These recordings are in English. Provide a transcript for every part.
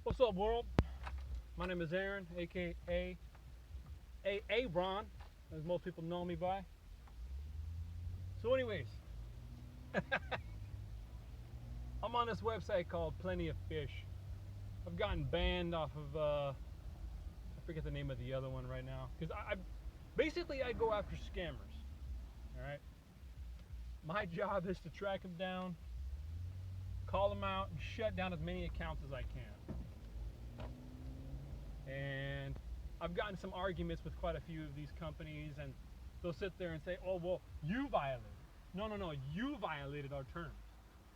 What's up, world? My name is Aaron, aka Ron, as most people know me by. So, anyways, I'm on this website called Plenty of Fish. I've gotten banned off of I forget the name of the other one right now because I basically I go after scammers. All right, my job is to track them down, call them out, and shut down as many accounts as I can. And I've gotten some arguments with quite a few of these companies, and they'll sit there and say, "Oh, well, you violated." No, you violated our terms.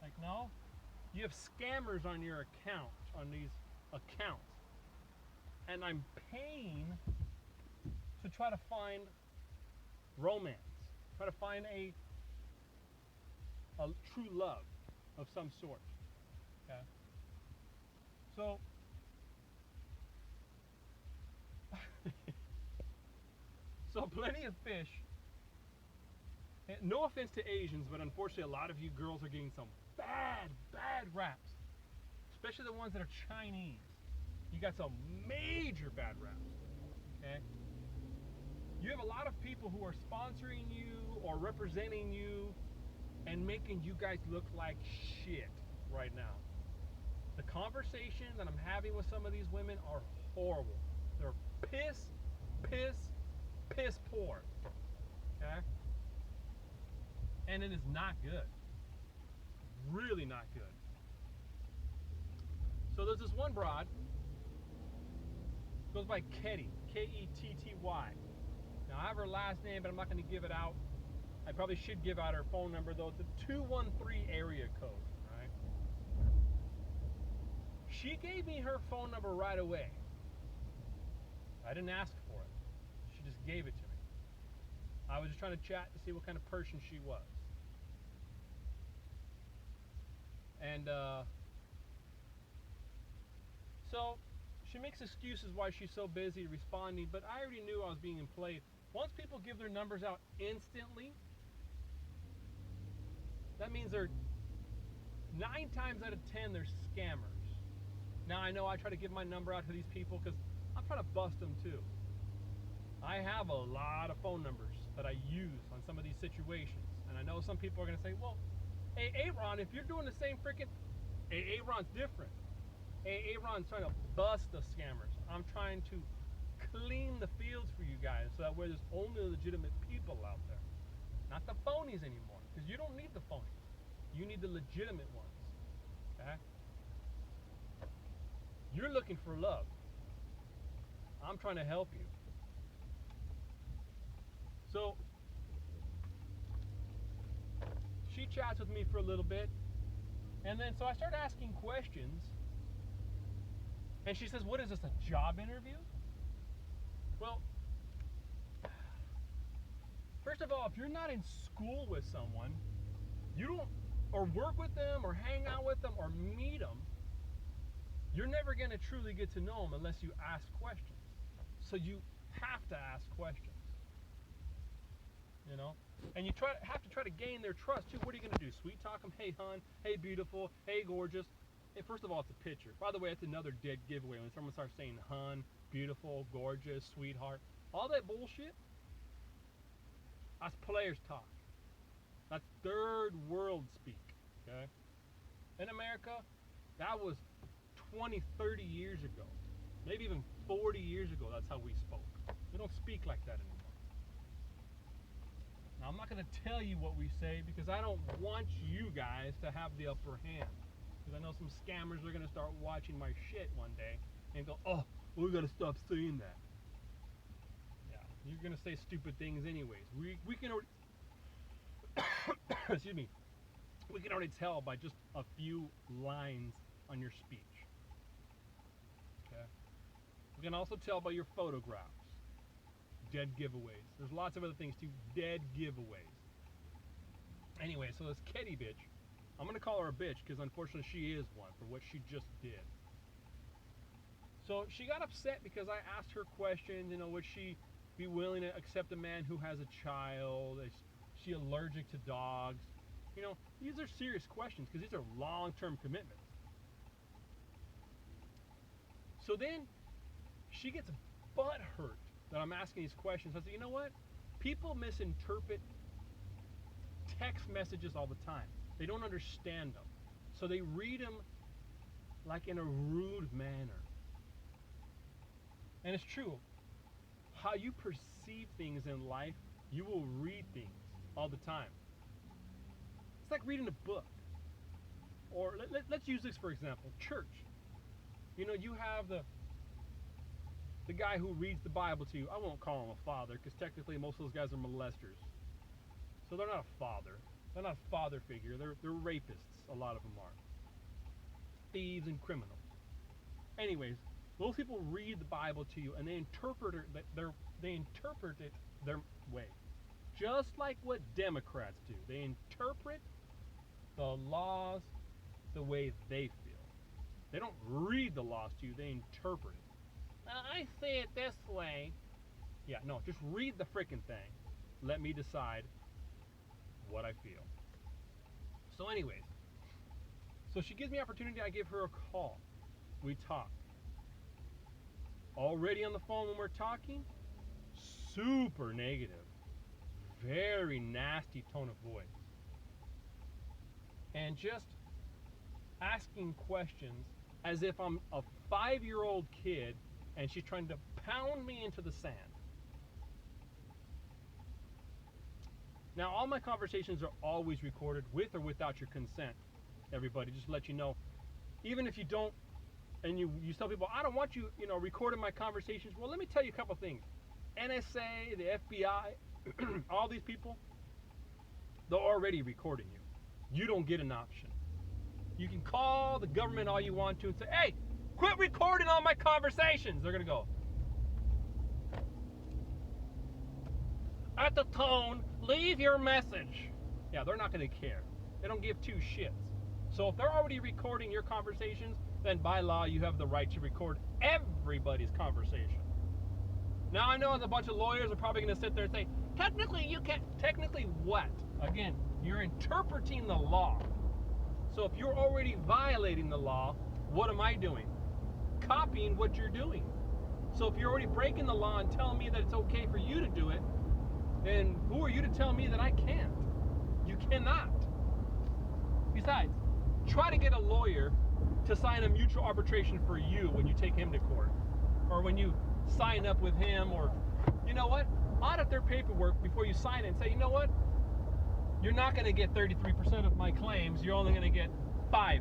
Like, no, you have scammers on your account, on these accounts, and I'm paying to try to find romance, try to find a true love of some sort. Okay, so so Plenty of Fish. No offense to Asians, but unfortunately, a lot of you girls are getting some bad raps, especially the ones that are Chinese. You got some major bad raps. Okay, you have a lot of people who are sponsoring you or representing you and making you guys look like shit right now. The conversations that I'm having with some of these women are horrible. They're piss poor. Okay? And it is not good. Really not good. So there's this one broad, goes by Ketty, Ketty. Now I have her last name, but I'm not going to give it out. I probably should give out her phone number though. It's a 213 area code. Right? She gave me her phone number right away. I didn't ask for it. She just gave it to me. I was just trying to chat to see what kind of person she was. And so she makes excuses why she's so busy responding, but I already knew I was being played. Once people give their numbers out instantly, that means they're 9 times out of 10 they're scammers. Now I know I try to give my number out to these people because I'm trying to bust them too. I have a lot of phone numbers that I use on some of these situations, and I know some people are going to say, well, hey, Aaron, if you're doing the same freaking, hey, Aaron's different. Hey, Aaron's trying to bust the scammers. I'm trying to clean the fields for you guys so that way there's only legitimate people out there. Not the phonies anymore, because you don't need the phonies. You need the legitimate ones. Okay? You're looking for love. I'm trying to help you. So she chats with me for a little bit, and then so I start asking questions, and she says, "What is this, a job interview?" Well, first of all, if you're not in school with someone, you don't, or work with them, or hang out with them, or meet them, you're never going to truly get to know them unless you ask questions. So you have to ask questions. You know, and you have to try to gain their trust too. What are you going to do? Sweet talk them? Hey, hun. Hey, beautiful. Hey, gorgeous. Hey, first of all, it's a picture. By the way, that's another dead giveaway when someone starts saying hun, beautiful, gorgeous, sweetheart. All that bullshit. That's players talk. That's third world speak. Okay. In America, that was 20, 30 years ago, maybe even 40 years ago. That's how we spoke. We don't speak like that anymore. Now, I'm not going to tell you what we say because I don't want you guys to have the upper hand. Because I know some scammers are going to start watching my shit one day and go, oh, well, we got to stop saying that. Yeah, you're going to say stupid things anyways. We can already, excuse me, we can already tell by just a few lines on your speech. Okay? We can also tell by your photographs. Dead giveaways. There's lots of other things too. Dead giveaways. Anyway, so this Ketty bitch, I'm gonna call her a bitch because unfortunately she is one for what she just did. So she got upset because I asked her questions. You know, would she be willing to accept a man who has a child? Is she allergic to dogs? You know, these are serious questions because these are long-term commitments. So then she gets butt hurt that I'm asking these questions. I said, you know what? People misinterpret text messages all the time. They don't understand them. So they read them like in a rude manner. And it's true. How you perceive things in life, you will read things all the time. It's like reading a book. Or let's use this for example, church. You know, you have the guy who reads the Bible to you. I won't call him a father because technically most of those guys are molesters. So they're not a father. They're not a father figure. They're rapists. A lot of them are. Thieves and criminals. Anyways, those people read the Bible to you and they interpret it their way. Just like what Democrats do. They interpret the laws the way they feel. They don't read the laws to you, they interpret it. I say it this way. Yeah, no, just read the frickin' thing. Let me decide what I feel. So anyways, so she gives me opportunity, I give her a call. We talk. Already on the phone when we're talking, super negative. Very nasty tone of voice. And just asking questions as if I'm a 5-year-old kid and she's trying to pound me into the sand. Now, all my conversations are always recorded with or without your consent, everybody, just to let you know. Even if you don't, and you tell people, I don't want you, recording my conversations. Well, let me tell you a couple things. NSA, the FBI, all these people, they're already recording you. You don't get an option. You can call the government all you want to and say, hey, quit recording all my conversations. They're going to go, at the tone, leave your message. Yeah, they're not going to care. They don't give two shits. So if they're already recording your conversations, then by law you have the right to record everybody's conversation. Now I know a bunch of lawyers are probably going to sit there and say, technically you can't. Technically what? Again, you're interpreting the law. So if you're already violating the law, what am I doing? Copying what you're doing. So if you're already breaking the law and telling me that it's okay for you to do it, then who are you to tell me that I can't? You cannot. Besides, try to get a lawyer to sign a mutual arbitration for you when you take him to court. Or when you sign up with him, or, you know what? Audit their paperwork before you sign it and say, you know what? You're not going to get 33% of my claims. You're only going to get 5%.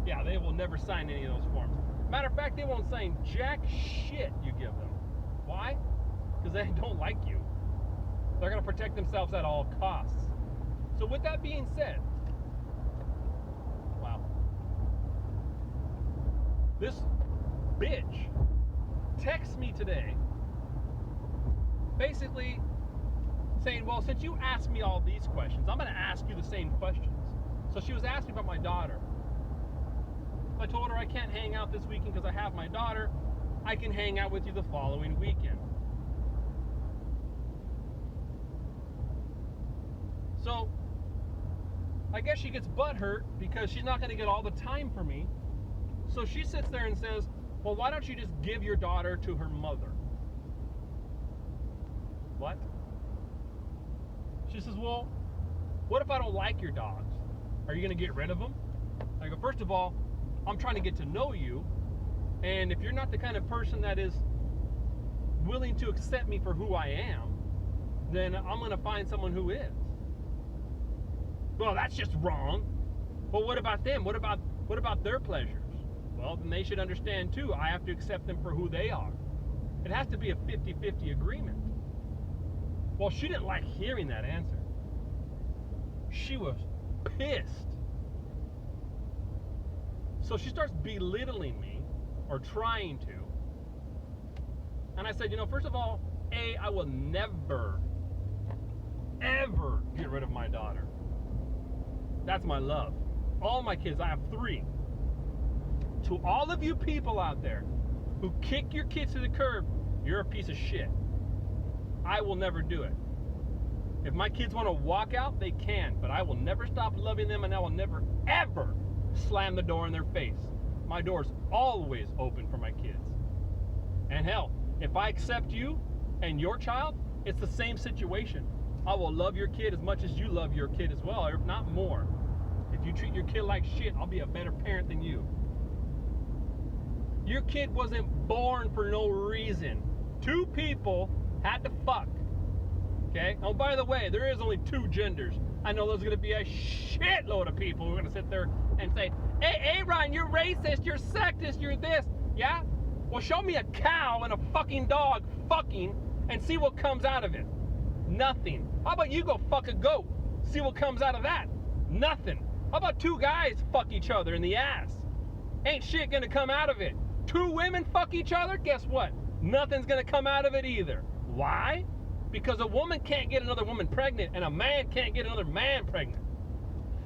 Yeah, they will never sign any of those forms. Matter of fact, they won't sign jack shit you give them. Why? Because they don't like you. They're going to protect themselves at all costs. So with that being said, wow. This bitch texts me today basically saying, well, since you asked me all these questions, I'm going to ask you the same questions. So she was asking about my daughter. I told her I can't hang out this weekend because I have my daughter. I can hang out with you the following weekend. So I guess she gets butthurt because she's not going to get all the time for me. So she sits there and says, well, why don't you just give your daughter to her mother? What? She says, well, what if I don't like your dogs? Are you going to get rid of them? I go, first of all, I'm trying to get to know you. And if you're not the kind of person that is willing to accept me for who I am, then I'm going to find someone who is. Well, that's just wrong. Well, what about them? What about their pleasures? Well, then they should understand too. I have to accept them for who they are. It has to be a 50-50 agreement. Well, she didn't like hearing that answer. She was pissed. So she starts belittling me, or trying to. And I said, first of all, I will never, ever get rid of my daughter. That's my love. All my kids, I have 3. To all of you people out there who kick your kids to the curb, you're a piece of shit. I will never do it. If my kids want to walk out, they can, but I will never stop loving them, and I will never, ever slam the door in their face. My door's always open for my kids. And hell, if I accept you and your child, it's the same situation. I will love your kid as much as you love your kid as well, or if not more. If you treat your kid like shit, I'll be a better parent than you. Your kid wasn't born for no reason. 2 people had to fuck. Okay? Oh, by the way, there is only 2 genders. I know there's going to be a shitload of people who are going to sit there and say, hey, Ron, you're racist, you're sexist, you're this. Yeah? Well, show me a cow and a fucking dog fucking and see what comes out of it. Nothing. How about you go fuck a goat? See what comes out of that? Nothing. How about 2 guys fuck each other in the ass? Ain't shit gonna come out of it. 2 women fuck each other? Guess what? Nothing's gonna come out of it either. Why? Because a woman can't get another woman pregnant and a man can't get another man pregnant.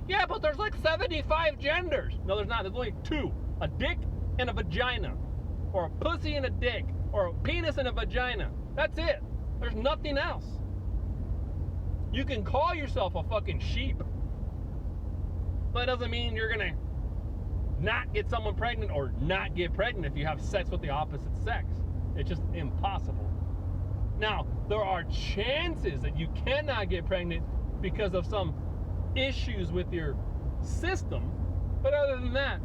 Yeah, but there's like 75 genders. No, there's not. There's only 2. A dick and a vagina. Or a pussy and a dick. Or a penis and a vagina. That's it. There's nothing else. You can call yourself a fucking sheep. But it doesn't mean you're gonna not get someone pregnant or not get pregnant if you have sex with the opposite sex. It's just impossible. Now, there are chances that you cannot get pregnant because of some issues with your system. But other than that,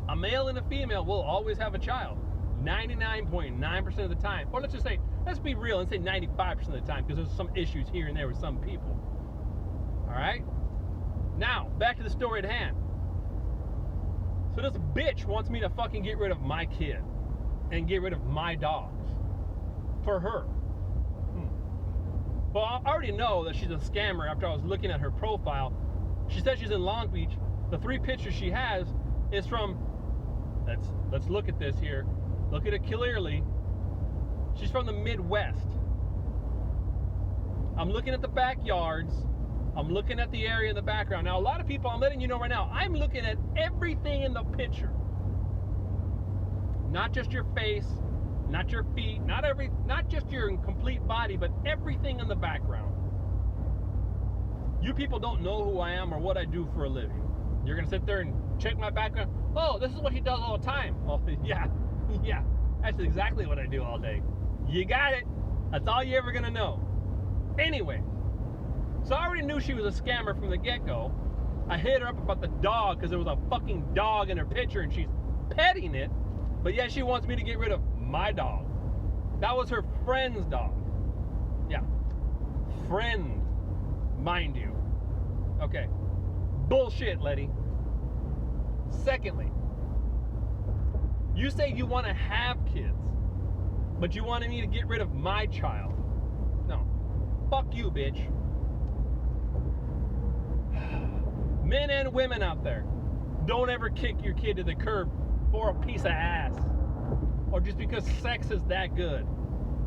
a male and a female will always have a child. 99.9% of the time. Or let's just say, let's be real and say 95% of the time, because there's some issues here and there with some people. Alright? Now, back to the story at hand. So this bitch wants me to fucking get rid of my kid and get rid of my dogs for her. Well, I already know that she's a scammer after I was looking at her profile. She says she's in Long Beach. The 3 pictures she has is from, let's look at this here. Look at it clearly. She's from the Midwest. I'm looking at the backyards. I'm looking at the area in the background. Now, a lot of people, I'm letting you know right now, I'm looking at everything in the picture. Not just your face, not your feet, not just your complete body, but everything in the background. You people don't know who I am or what I do for a living. You're gonna sit there and check my background. Oh, this is what he does all the time. Oh, yeah, that's exactly what I do all day. You got it. That's all you're ever gonna know. Anyway, so I already knew she was a scammer from the get-go. I hit her up about the dog because there was a fucking dog in her picture and she's petting it, but yet she wants me to get rid of my dog. That was her friend's dog. Yeah. Friend, mind you. Okay. Bullshit, Letty. Secondly, you say you want to have kids, but you wanted me to get rid of my child. No. Fuck you, bitch. Men and women out there, don't ever kick your kid to the curb for a piece of ass. Or just because sex is that good.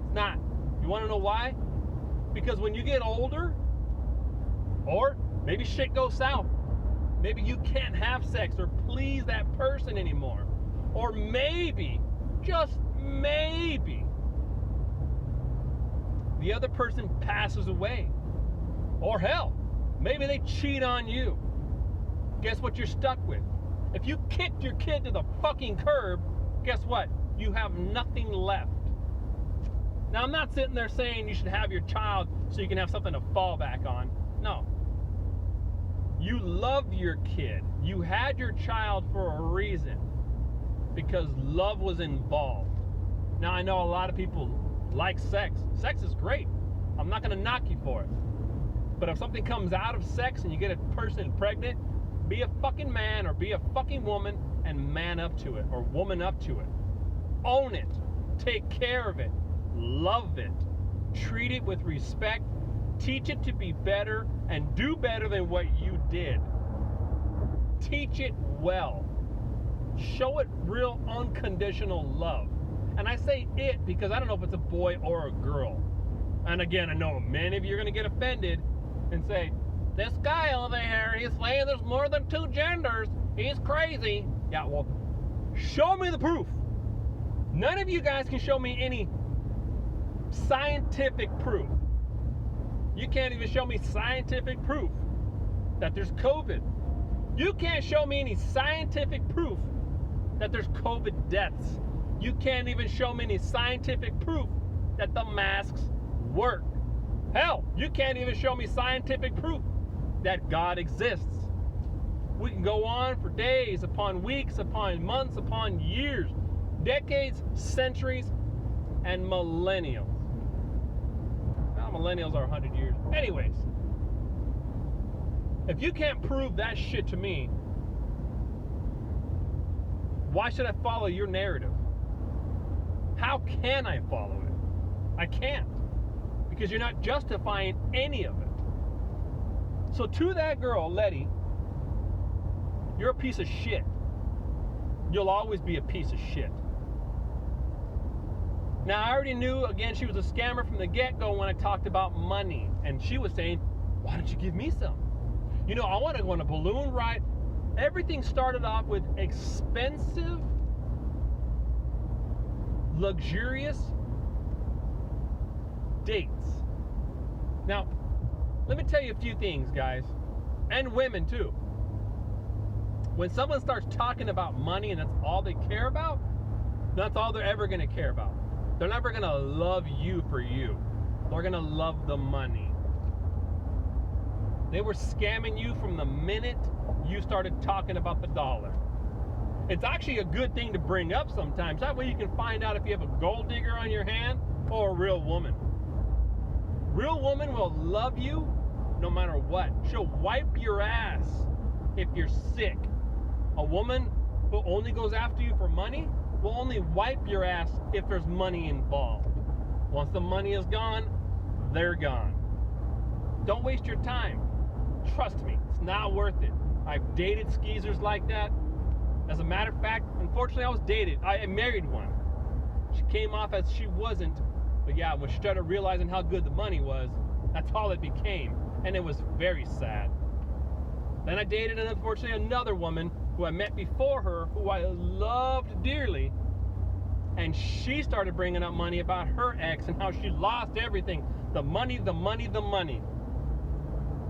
It's not. You want to know why? Because when you get older, or maybe shit goes south, maybe you can't have sex or please that person anymore. Or maybe, just maybe, the other person passes away. Or hell, maybe they cheat on you. Guess what you're stuck with? If you kicked your kid to the fucking curb, guess what? You have nothing left. Now, I'm not sitting there saying you should have your child so you can have something to fall back on. No. You love your kid. You had your child for a reason. Because love was involved. Now, I know a lot of people like sex. Sex is great. I'm not going to knock you for it. But if something comes out of sex and you get a person pregnant, be a fucking man or be a fucking woman and man up to it or woman up to it. Own it. Take care of it. Love it. Treat it with respect. Teach it to be better and do better than what you did. Teach it well. Show it real unconditional love. And I say it because I don't know if it's a boy or a girl. And again, I know many of you are going to get offended and say, this guy over here, he's saying there's more than 2 genders. He's crazy. Yeah, well, show me the proof. None of you guys can show me any scientific proof. You can't even show me scientific proof that there's COVID. You can't show me any scientific proof that there's COVID deaths. You can't even show me any scientific proof that the masks work. Hell, you can't even show me scientific proof that God exists. We can go on for days, upon weeks, upon months, upon years, decades, centuries, and millennials. Well, millennials are 100 years. Anyways, if you can't prove that shit to me, why should I follow your narrative? How can I follow it? I can't, because you're not justifying any of it. So to that girl, Letty, you're a piece of shit. You'll always be a piece of shit. Now, I already knew, again, she was a scammer from the get-go when I talked about money. And she was saying, why don't you give me some? You know, I want to go on a balloon ride. Everything started off with expensive, luxurious dates. Now, let me tell you a few things, guys, and women too. When someone starts talking about money and that's all they care about, that's all they're ever going to care about. They're never going to love you for you. They're going to love the money. They were scamming you from the minute you started talking about the dollar. It's actually a good thing to bring up sometimes. That way you can find out if you have a gold digger on your hand or a real woman. Real woman will love you no matter what. She'll wipe your ass if you're sick. A woman who only goes after you for money will only wipe your ass if there's money involved. Once the money is gone, they're gone. Don't waste your time. Trust me, it's not worth it. I've dated skeezers like that. As a matter of fact, unfortunately, I married one. She came off as she wasn't, but yeah, when she started realizing how good the money was, that's all it became, and it was very sad. Then I dated, unfortunately, another woman who I met before her, who I loved dearly, and she started bringing up money about her ex and how she lost everything. The money, the money, the money.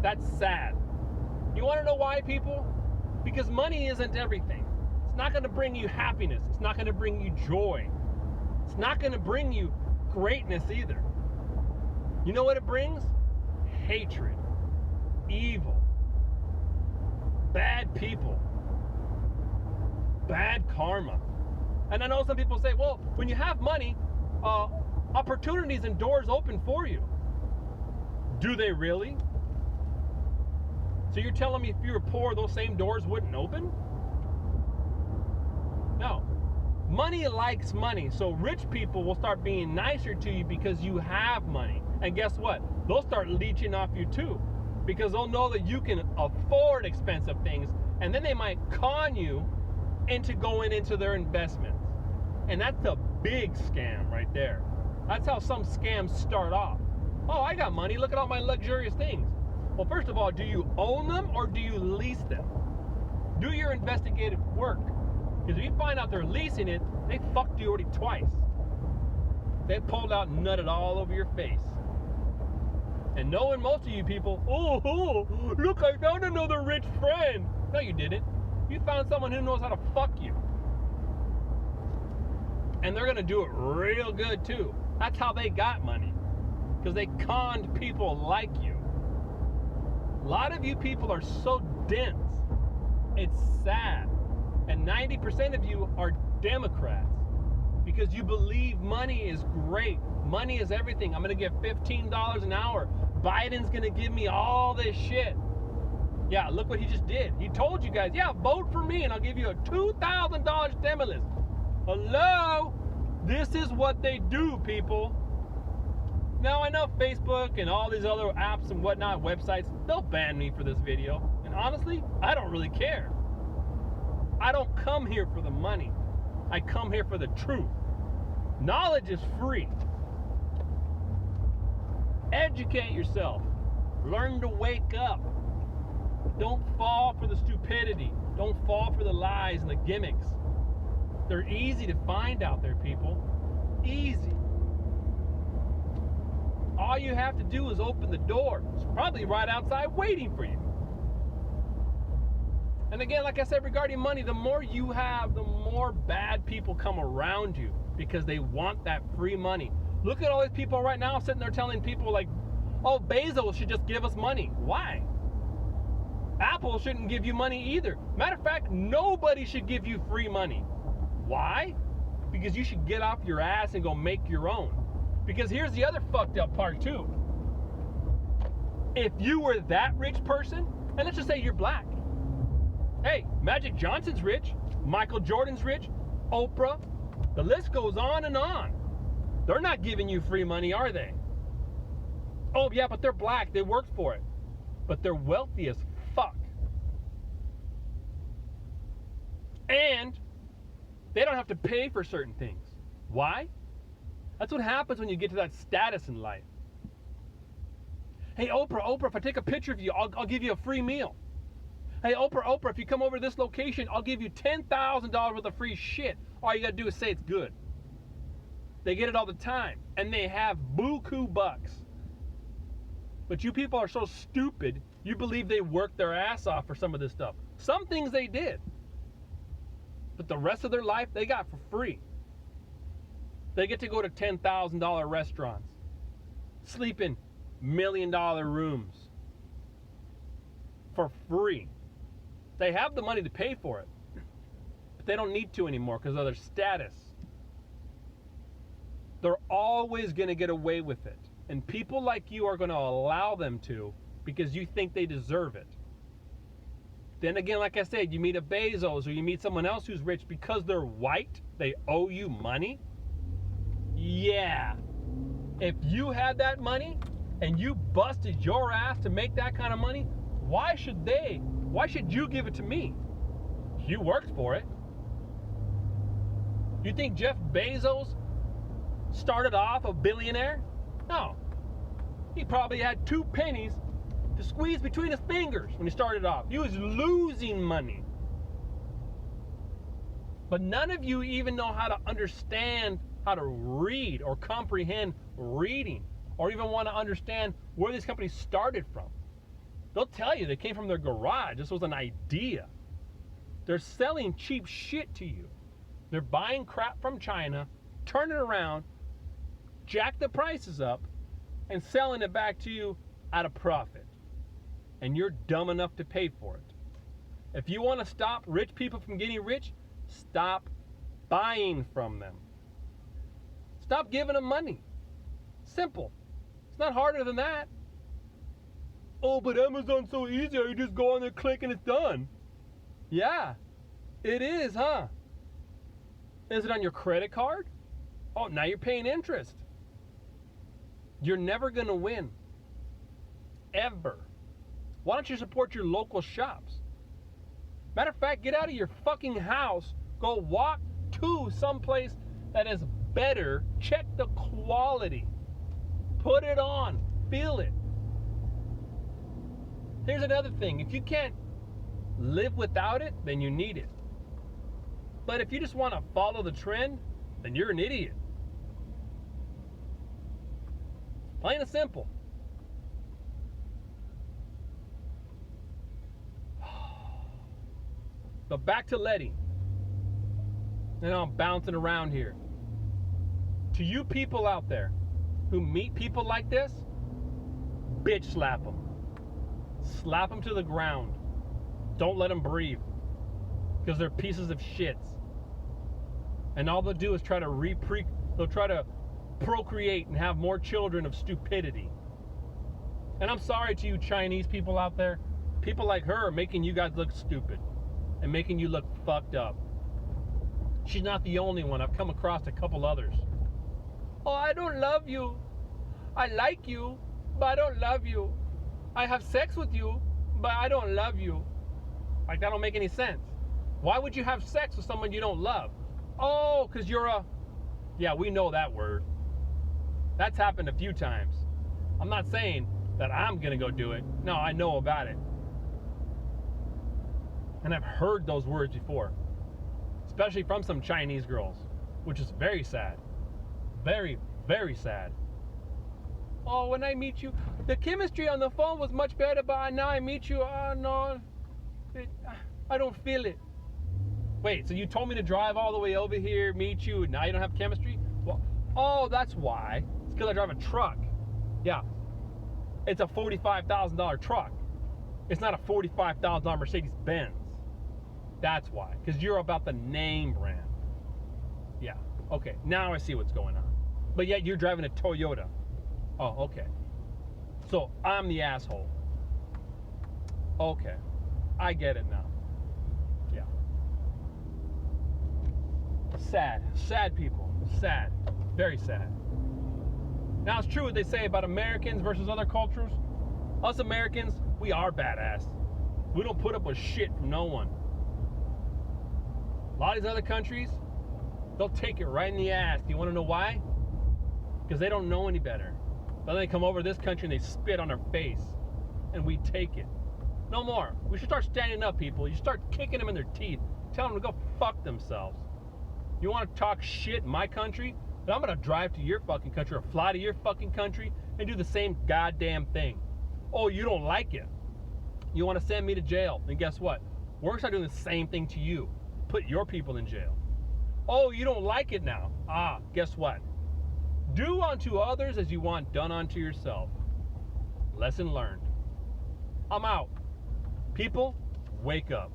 That's sad. You want to know why, people? Because money isn't everything. It's not going to bring you happiness. It's not going to bring you joy. It's not going to bring you greatness either. You know what it brings? Hatred, evil, bad people, bad karma. And I know some people say, well, when you have money, opportunities and doors open for you. Do they really? So you're telling me if you were poor, those same doors wouldn't open? No. Money likes money. So rich people will start being nicer to you because you have money. And guess what? They'll start leeching off you too, because they'll know that you can afford expensive things, and then they might con you into going into their investments. And that's a big scam right there. That's how some scams start off. Oh, I got money. Look at all my luxurious things. Well, first of all, do you own them or do you lease them? Do your investigative work. Because if you find out they're leasing it, they fucked you already twice. They pulled out and nutted all over your face. And knowing most of you people, oh, look, I found another rich friend. No, you didn't. You found someone who knows how to fuck you. And they're going to do it real good too. That's how they got money. Because they conned people like you. A lot of you people are so dense. It's sad. And 90% of you are Democrats. Because you believe money is great. Money is everything. I'm going to get $15 an hour. Biden's going to give me all this shit. Yeah, look what he just did. He told you guys, yeah, vote for me and I'll give you a $2,000 stimulus. Hello? This is what they do, people. Now, I know Facebook and all these other apps and whatnot, websites, they'll ban me for this video. And honestly, I don't really care. I don't come here for the money. I come here for the truth. Knowledge is free. Educate yourself. Learn to wake up. Don't fall for the stupidity. Don't fall for the lies and the gimmicks. They're easy to find out there, people. Easy. All you have to do is open the door. It's probably right outside waiting for you. And again, like I said, regarding money, the more you have, the more bad people come around you because they want that free money. Look at all these people right now sitting there telling people like, oh, Bezos should just give us money. Why? Apple shouldn't give you money either. Matter of fact, nobody should give you free money. Why? Because you should get off your ass and go make your own. Because here's the other fucked up part too. If you were that rich person, and let's just say you're black. Hey, Magic Johnson's rich, Michael Jordan's rich, Oprah, the list goes on and on. They're not giving you free money, are they? Oh yeah, but they're black, they worked for it. But they're wealthy as fuck. And they don't have to pay for certain things. Why? That's what happens when you get to that status in life. Hey, Oprah, if I take a picture of you, I'll give you a free meal. Hey, Oprah, if you come over to this location, I'll give you $10,000 worth of free shit. All you gotta do is say it's good. They get it all the time, and they have buku bucks. But you people are so stupid, you believe they worked their ass off for some of this stuff. Some things they did. But the rest of their life, they got for free. They get to go to $10,000 restaurants, sleep in $1 million rooms for free. They have the money to pay for it, but they don't need to anymore because of their status. They're always going to get away with it. And people like you are going to allow them to because you think they deserve it. Then again, like I said, you meet a Bezos or you meet someone else who's rich because they're white, they owe you money. Yeah. If you had that money and you busted your ass to make that kind of money, why should you give it to me? You worked for it. You think Jeff Bezos started off a billionaire? No. He probably had 2 pennies to squeeze between his fingers when he started off. He was losing money. But none of you even know how to understand how to read or comprehend reading, or even want to understand where these companies started from. They'll tell you they came from their garage. This was an idea. They're selling cheap shit to you. They're buying crap from China, turning it around, jack the prices up, and selling it back to you at a profit. And you're dumb enough to pay for it. If you want to stop rich people from getting rich, stop buying from them. Stop giving them money. Simple. It's not harder than that. Oh, but Amazon's so easy. You just go on there, click, and it's done. Yeah, it is, huh? Is it on your credit card? Oh, now you're paying interest. You're never going to win. Ever. Why don't you support your local shops? Matter of fact, get out of your fucking house. Go walk to someplace that is better. Check the quality. Put it on. Feel it. Here's another thing. If you can't live without it, then you need it. But if you just want to follow the trend, then you're an idiot. Plain and simple. But back to Letty. And I'm bouncing around here. To you people out there who meet people like this, bitch slap them. Slap them to the ground. Don't let them breathe. Because they're pieces of shits. And all they'll do is try to procreate and have more children of stupidity. And I'm sorry to you Chinese people out there. People like her are making you guys look stupid. And making you look fucked up. She's not the only one. I've come across a couple others. Oh, I don't love you. I like you, but I don't love you. I have sex with you, but I don't love you. Like, that don't make any sense. Why would you have sex with someone you don't love? Oh, because you're a... Yeah, we know that word. That's happened a few times. I'm not saying that I'm going to go do it. No, I know about it. And I've heard those words before. Especially from some Chinese girls. Which is very sad. Very, very sad. Oh, when I meet you, the chemistry on the phone was much better, but now I meet you, no, I I don't feel it. Wait, so you told me to drive all the way over here, meet you, and now you don't have chemistry? Well, oh, that's why. It's because I drive a truck. Yeah. It's a $45,000 truck. It's not a $45,000 Mercedes-Benz. That's why. Because you're about the name brand. Yeah. Okay. Now I see what's going on. But yet you're driving a Toyota. Oh, okay. So I'm the asshole. Okay. I get it now. Yeah. Sad. Sad people. Sad. Very sad. Now it's true what they say about Americans versus other cultures. Us Americans, we are badass. We don't put up with shit from no one. A lot of these other countries, they'll take it right in the ass. Do you want to know why? Because they don't know any better. But then they come over to this country and they spit on our face. And we take it. No more. We should start standing up, people. You start kicking them in their teeth. Tell them to go fuck themselves. You want to talk shit in my country? Then I'm going to drive to your fucking country or fly to your fucking country and do the same goddamn thing. Oh, you don't like it. You want to send me to jail. And guess what? We're going to start doing the same thing to you. Put your people in jail. Oh, you don't like it now. Ah, guess what? Do unto others as you want done unto yourself. Lesson learned. I'm out. People, wake up.